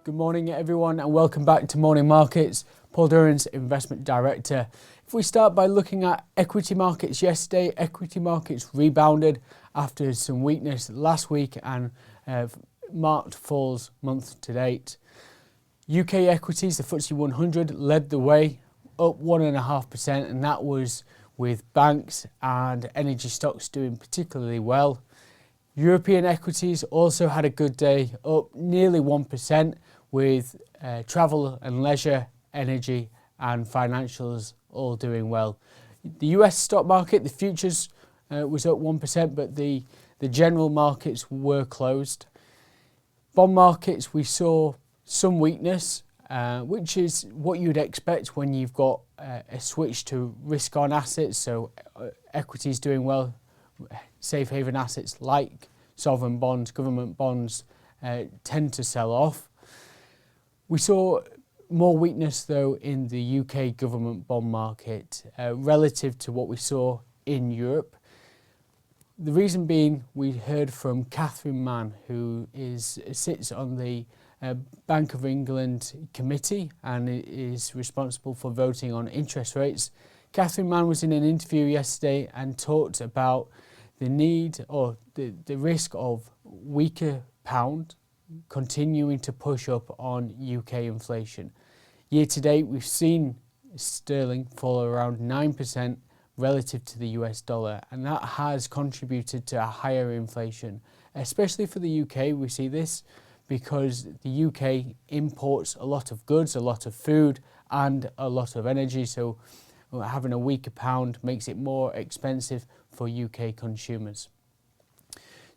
Good morning everyone and welcome back to Morning Markets. Paul Durrance, Investment Director. If we start by looking at equity markets yesterday, equity markets rebounded after some weakness last week and marked falls month to date. UK equities, the FTSE 100, led the way, up 1.5%, and that was with banks and energy stocks doing particularly well. European equities also had a good day, up nearly 1%, with travel and leisure, energy and financials all doing well. The US stock market, the futures was up 1%, but the general markets were closed. Bond markets, we saw some weakness, which is what you'd expect when you've got a switch to risk-on assets, so equities doing well, safe haven assets like sovereign bonds, government bonds tend to sell off. We saw more weakness though in the UK government bond market relative to what we saw in Europe. The reason being, we heard from Catherine Mann, who sits on the Bank of England committee and is responsible for voting on interest rates. Catherine Mann was in an interview yesterday and talked about the need or the risk of weaker pound continuing to push up on UK inflation. Year to date, we've seen sterling fall around 9% relative to the US dollar, and that has contributed to a higher inflation, especially for the UK. We see this because the UK imports a lot of goods, a lot of food and a lot of energy, so having a weaker pound makes it more expensive for UK consumers.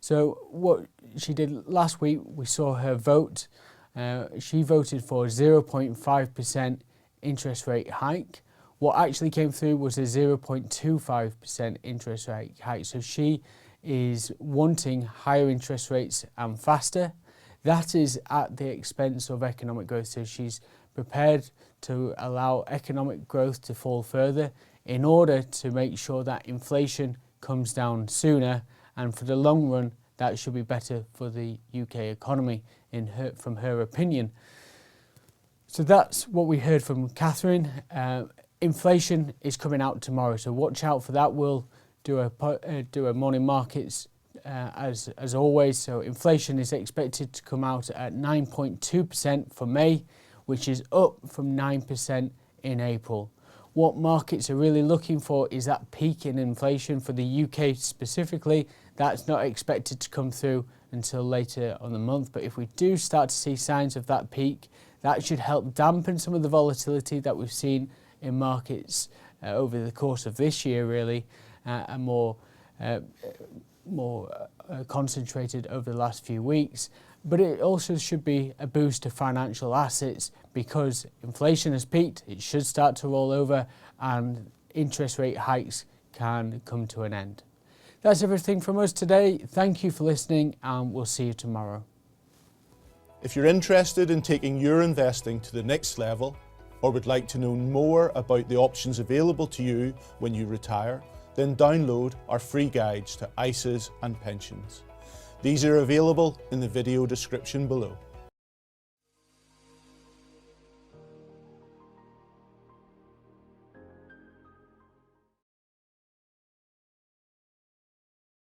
So what she did last week, we saw her vote. She voted for a 0.5% interest rate hike. What actually came through was a 0.25% interest rate hike. So she is wanting higher interest rates and faster. That is at the expense of economic growth. So she's prepared to allow economic growth to fall further in order to make sure that inflation comes down sooner, and for the long run that should be better for the UK economy from her opinion. So that's what we heard from Catherine. Inflation is coming out tomorrow, so watch out for that. We'll do a morning markets as always. So inflation is expected to come out at 9.2% for May, which is up from 9% in April. What markets are really looking for is that peak in inflation. For the UK specifically, that's not expected to come through until later on the month. But if we do start to see signs of that peak, that should help dampen some of the volatility that we've seen in markets over the course of this year, really, and more concentrated over the last few weeks. But it also should be a boost to financial assets because inflation has peaked, it should start to roll over and interest rate hikes can come to an end. That's everything from us today. Thank you for listening and we'll see you tomorrow. If you're interested in taking your investing to the next level or would like to know more about the options available to you when you retire, then download our free guides to ISAs and pensions. These are available in the video description below.